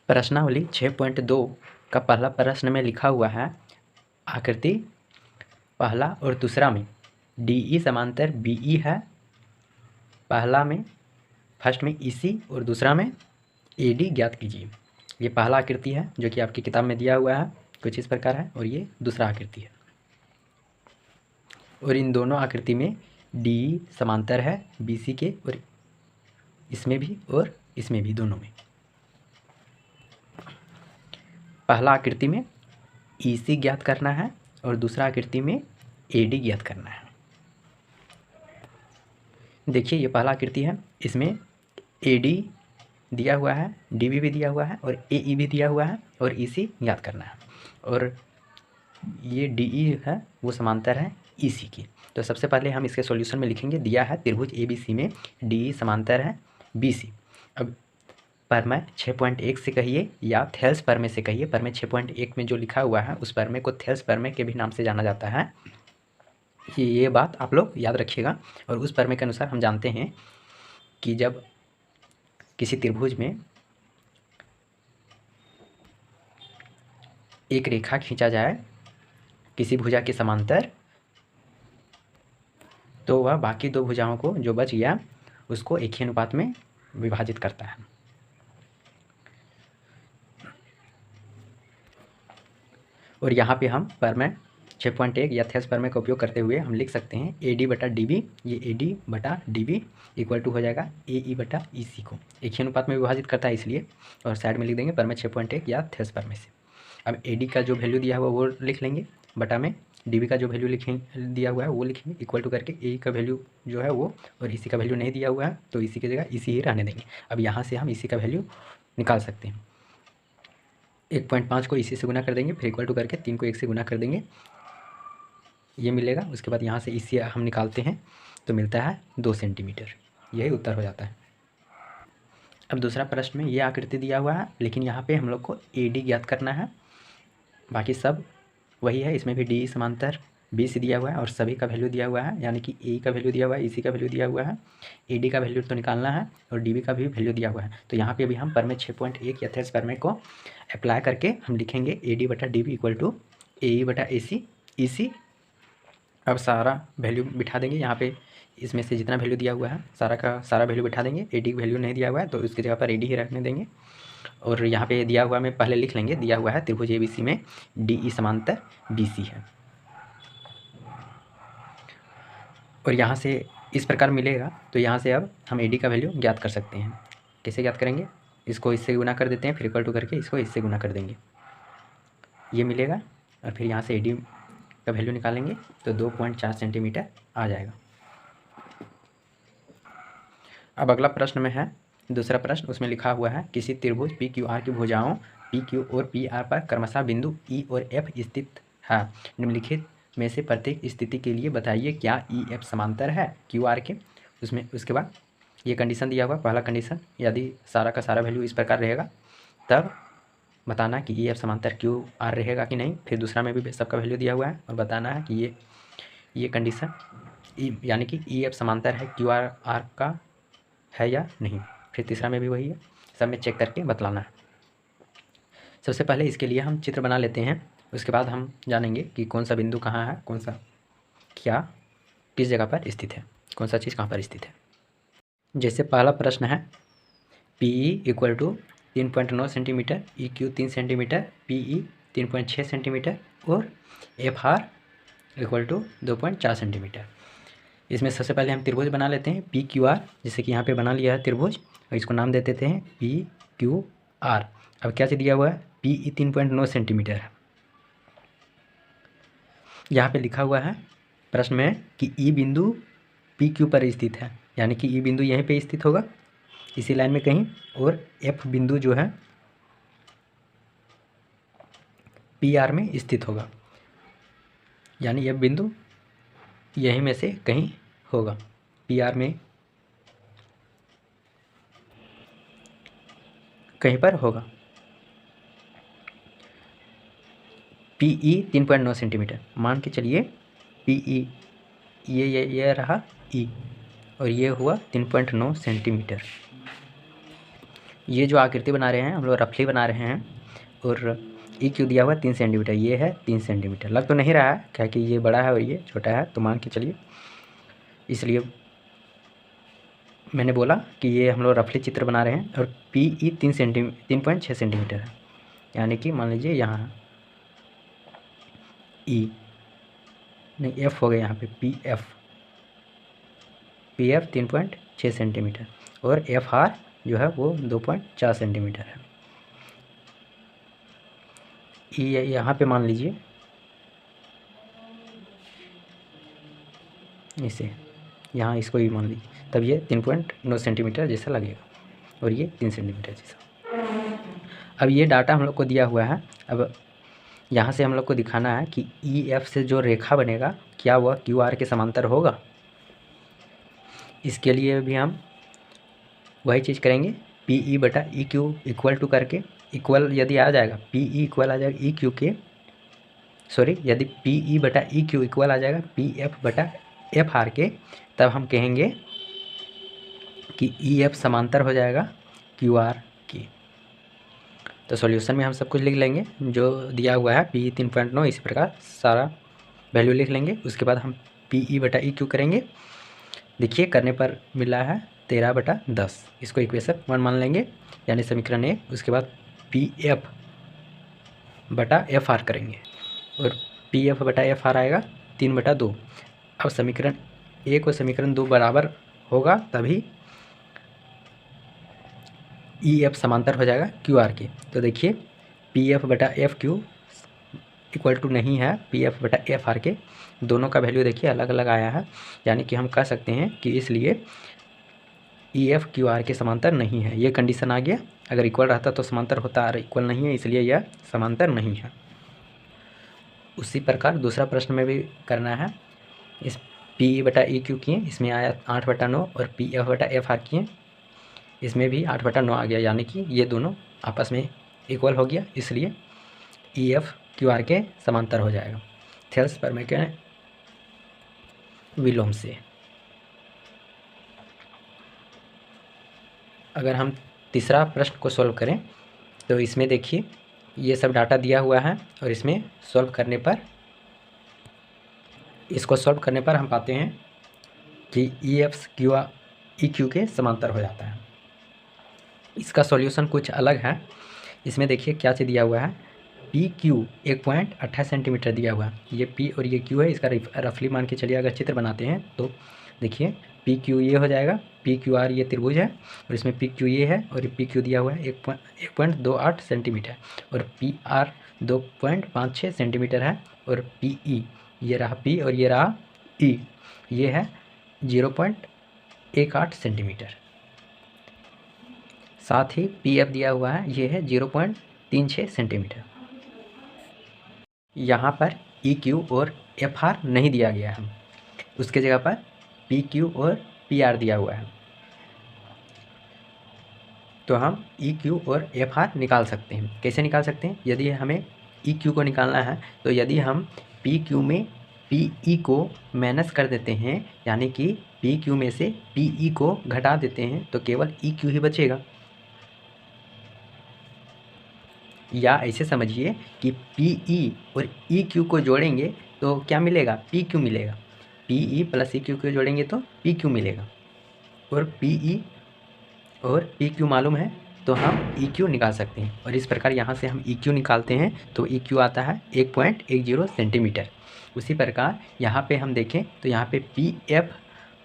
प्रश्नावली 6.2 का पहला प्रश्न में लिखा हुआ है आकृति पहला और दूसरा में DE समांतर BE है। पहला में फर्स्ट में EC और दूसरा में AD ज्ञात कीजिए। ये पहला आकृति है जो कि आपकी किताब में दिया हुआ है, कुछ इस प्रकार है, और ये दूसरा आकृति है। और इन दोनों आकृति में DE समांतर है BC के, और इसमें भी और इसमें भी, दोनों में। पहला आकृति में EC ज्ञात करना है और दूसरा आकृति में AD ज्ञात करना है। देखिए ये पहला आकृति है, इसमें AD दिया हुआ है, DB भी दिया हुआ है और AE भी दिया हुआ है और EC ज्ञात करना है। और ये DE है वो समांतर है EC की। तो सबसे पहले हम इसके सॉल्यूशन में लिखेंगे, दिया है त्रिभुज ABC में DE समांतर है BC। अब परमेय 6.1 से कहिए या थेल्स परमेय से कहिए। परमेय 6.1 में जो लिखा हुआ है उस परमेय को थेल्स परमेय के भी नाम से जाना जाता है। ये बात आप लोग याद रखिएगा। और उस परमेय के अनुसार हम जानते हैं कि जब किसी त्रिभुज में एक रेखा खींचा जाए किसी भुजा के समांतर, तो वह बाकी दो भुजाओं को जो बच गया उसको एक ही अनुपात में विभाजित करता है। और यहाँ पे हम परमेय 6.1 या थेल्स परमेय का उपयोग करते हुए हम लिख सकते हैं AD बटा DB, ये AD बटा DB इक्वल टू हो जाएगा AE बटा EC को एक ही अनुपात में विभाजित करता है इसलिए। और साइड में लिख देंगे परमेय 6.1 या थेल्स परमेय से। अब AD का जो वैल्यू दिया हुआ वो लिख लेंगे, बटा में DB का जो वैल्यू लिखेंगे दिया हुआ है वो लिखेंगे, इक्वल टू करके AE का वैल्यू जो है वो, और EC का वैल्यू नहीं दिया हुआ है तो EC की जगह EC ही रहने देंगे। अब यहाँ से हम EC का वैल्यू निकाल सकते हैं। 1.5 को EC से गुना कर देंगे, फिर इक्वल टू करके 3 को 1 से गुना कर देंगे, ये मिलेगा। उसके बाद यहाँ से EC हम निकालते हैं तो मिलता है 2 सेंटीमीटर। यही उत्तर हो जाता है। अब दूसरा प्रश्न में ये आकृति दिया हुआ है, लेकिन यहाँ पे हम लोग को AD ज्ञात करना है। बाकी सब वही है, इसमें भी DE समांतर BC दिया हुआ है और सभी का वैल्यू दिया हुआ है, यानी कि AE का वैल्यू दिया हुआ है, EC का वैल्यू दिया हुआ है, AD का वैल्यू तो निकालना है और DB का भी वैल्यू दिया हुआ है। तो यहाँ पे अभी हम परमेय 6.1 या थेल्स परमेय को अप्लाई करके हम लिखेंगे AD बटा DB इक्वल टू AE बटा AC EC। अब सारा वैल्यू बिठा देंगे यहाँ पे, इसमें से जितना वैल्यू दिया हुआ है सारा का सारा वैल्यू बिठा देंगे। AD वैल्यू नहीं दिया हुआ है तो उसकी जगह पर AD ही रखने देंगे। और यहाँ पे दिया हुआ में पहले लिख लेंगे, दिया हुआ है त्रिभुज ABC में DE समांतर BC है। और यहाँ से इस प्रकार मिलेगा, तो यहाँ से अब हम AD का वैल्यू ज्ञात कर सकते हैं। कैसे ज्ञात करेंगे, इसको इससे गुना कर देते हैं, फिर इक्वल टू करके इसको इससे गुना कर देंगे, ये मिलेगा। और फिर यहाँ से AD का वैल्यू निकालेंगे तो 2.4 सेंटीमीटर आ जाएगा। अब अगला प्रश्न में है दूसरा प्रश्न, उसमें लिखा हुआ है किसी त्रिभुज PQR की भुजाओं PQ और PR पर क्रमशः बिंदु E और F स्थित है। निम्नलिखित में से प्रत्येक स्थिति के लिए बताइए क्या EF समांतर है QR के। उसमें उसके बाद ये कंडीशन दिया हुआ, पहला कंडीशन यदि सारा का सारा वैल्यू इस प्रकार रहेगा तब बताना कि EF समांतर QR रहेगा कि नहीं। फिर दूसरा में भी सबका वैल्यू दिया हुआ है और बताना है कि ये कंडीशन यानी कि EF समांतर है QR का है या नहीं। फिर तीसरा में भी वही है, सब में चेक करके बतलाना है। सबसे पहले इसके लिए हम चित्र बना लेते हैं, उसके बाद हम जानेंगे कि कौन सा बिंदु कहाँ है, कौन सा क्या किस जगह पर स्थित है, कौन सा चीज़ कहाँ पर स्थित है। जैसे पहला प्रश्न है PE equal to 3.9 centimetre, EQ 3 centimetre, PE 3.6 centimetre और FR इक्वल टू 2.4 सेंटीमीटर। इसमें सबसे पहले हम त्रिभुज बना लेते हैं PQR, जैसे कि यहाँ पे बना लिया है त्रिभुज, और इसको नाम दे देते हैं PQR। अब क्या दिया हुआ है, PE 3.9 सेंटीमीटर है। यहाँ पे लिखा हुआ है प्रश्न में कि E बिंदु PQ पर स्थित है, यानी कि E बिंदु यहीं पे स्थित होगा इसी लाइन में कहीं, और F बिंदु जो है PR में स्थित होगा, यानी F बिंदु यहीं में से कहीं होगा, PR में कहीं पर होगा। PE 3.9 सेंटीमीटर मान के चलिए, PE ये रहा E और ये हुआ 3.9 सेंटीमीटर। ये जो आकृति बना रहे हैं हम लोग रफली बना रहे हैं, और ई क्यू दिया हुआ है 3 सेंटीमीटर, ये है 3 सेंटीमीटर। लग तो नहीं रहा है क्या कि ये बड़ा है और ये छोटा है, तो मान के चलिए, इसलिए मैंने बोला कि ये हम लोग रफली चित्र बना रहे हैं। और पी ई 3.6 सेंटीमीटर है, यानी कि मान लीजिए यहाँ ई नहीं एफ हो गया, यहाँ पे पी एफ 3.6 सेंटीमीटर, और एफ आर जो है वो 2.4 सेंटीमीटर है। ये यहाँ पे मान लीजिए इसे यहाँ इसको ही मान लीजिए, तब ये 3.9 सेंटीमीटर जैसा लगेगा, और ये 3 सेंटीमीटर जैसा। अब ये डाटा हम लोग को दिया हुआ है। अब यहाँ से हम लोग को दिखाना है कि ई एफ से जो रेखा बनेगा क्या वह क्यू आर के समांतर होगा। इसके लिए भी हम वही चीज़ करेंगे, पी ई बटा ई क्यू इक्वल टू करके, इक्वल यदि आ जाएगा पी ई इक्वल आ जाएगा ई क्यू के, सॉरी यदि पी ई बटा ई क्यू इक्वल आ जाएगा पी एफ बटा एफ आर के, तब हम कहेंगे कि ई एफ समांतर हो जाएगा क्यू आर की। तो सॉल्यूशन में हम सब कुछ लिख लेंगे जो दिया हुआ है, पी ई 3.9, इसी प्रकार सारा वैल्यू लिख लेंगे। उसके बाद हम पी ई बटा ई क्यू करेंगे। देखिए करने पर मिला है 13/10, इसको इक्वेशन 1 मान लेंगे, यानी समीकरण 1। उसके बाद पी एफ बटा एफ आर करेंगे, और पी एफ बटा एफ आर आएगा 3/2। अब समीकरण 1 और समीकरण 2 बराबर होगा, तभी ई एफ समांतर हो जाएगा क्यू आर के। तो देखिए पी एफ बटा एफ क्यू इक्वल टू नहीं है पी एफ बटा एफ आर के, दोनों का वैल्यू देखिए अलग अलग आया है, यानी कि हम कह सकते हैं कि इसलिए ई एफ क्यू आर के समांतर नहीं है। ये कंडीशन आ गया, अगर इक्वल रहता तो समांतर होता, और इक्वल नहीं है इसलिए यह समांतर नहीं है। उसी प्रकार दूसरा प्रश्न में भी करना है। इस पी ई बटा ई क्यू किए, इसमें आया 8/9, और पी एफ बटा एफ आर किए, इसमें भी 8/9 आ गया, यानी कि ये दोनों आपस में इक्वल हो गया, इसलिए ई एफ क्यू आर के समांतर हो जाएगा थेल्स प्रमेय के विलोम से। अगर हम तीसरा प्रश्न को सॉल्व करें तो इसमें देखिए ये सब डाटा दिया हुआ है, और इसमें सॉल्व करने पर, इसको सॉल्व करने पर हम पाते हैं कि ई एफ ई क्यू के समांतर हो जाता है। इसका सॉल्यूशन कुछ अलग है। इसमें देखिए क्या चीज़ दिया हुआ है, पी क्यू 1.28 सेंटीमीटर दिया हुआ है, ये पी और ये क्यू है, इसका रफली मान के चलिए अगर चित्र बनाते हैं तो देखिए पी क्यू ये हो जाएगा, पी क्यू आर ये त्रिभुज है, और इसमें पी क्यू ये है, और पी क्यू दिया हुआ है 1.28 सेंटीमीटर, और पी आर 2.56 सेंटीमीटर है, और पी ई ये रहा पी और ये रहा ई, ये है 0.18 सेंटीमीटर। साथ ही पी एफ दिया हुआ है, ये है 0.36 सेंटीमीटर। यहाँ पर ई क्यू और एफ आर नहीं दिया गया है, उसके जगह पर पी क्यू और पी आर दिया हुआ है, तो हम ई क्यू और एफ आर निकाल सकते हैं। कैसे निकाल सकते हैं, यदि हमें ई क्यू को निकालना है तो यदि हम पी क्यू में पी ई को माइनस कर देते हैं, यानी कि पी क्यू में से पी ई को घटा देते हैं, तो केवल ई क्यू ही बचेगा। या ऐसे समझिए कि पी ई और ई क्यू को जोड़ेंगे तो क्या मिलेगा, पी क्यू मिलेगा। P E plus E Q को जोड़ेंगे तो पी क्यू मिलेगा, और पी ई और पी क्यू मालूम है तो हम ई क्यू निकाल सकते हैं। और इस प्रकार यहाँ से हम ई क्यू निकालते हैं तो ई क्यू आता है 1.10 सेंटीमीटर। उसी प्रकार यहाँ पे हम देखें तो यहाँ पे P F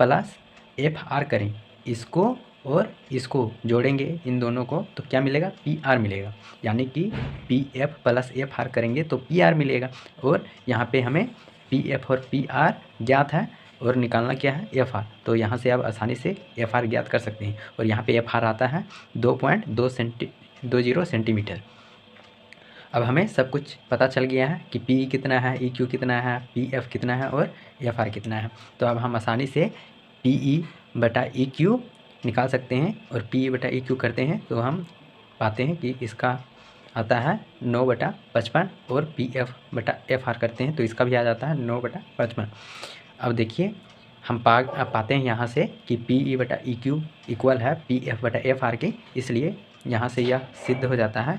plus F R करें, इसको और इसको जोड़ेंगे इन दोनों को तो क्या मिलेगा, पी आर मिलेगा, यानी कि P F plus F R करेंगे तो पी आर मिलेगा। और यहाँ पे हमें पी एफ और पी आर ज्ञात है, और निकालना क्या है, एफ आर, तो यहाँ से आप आसानी से एफ आर ज्ञात कर सकते हैं। और यहाँ पे एफ आर आता है 2.20 सेंटीमीटर। अब हमें सब कुछ पता चल गया है कि पी कितना है, ई क्यू कितना है, पी एफ कितना है और एफ आर कितना है। तो अब हम आसानी से पी ई बटा ई क्यू निकाल सकते हैं, और पी ई बटा ई क्यू करते हैं तो हम पाते हैं कि इसका आता है 9/55, और पी एफ बटा एफ आर करते हैं तो इसका भी आ जाता है 9/55। अब देखिए हम पाते हैं यहाँ से कि पी ई बटा ई क्यू इक्वल है पी एफ बटा एफ आर के, इसलिए यहाँ से यह सिद्ध हो जाता है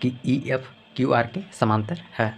कि ई एफ क्यू आर के समांतर है।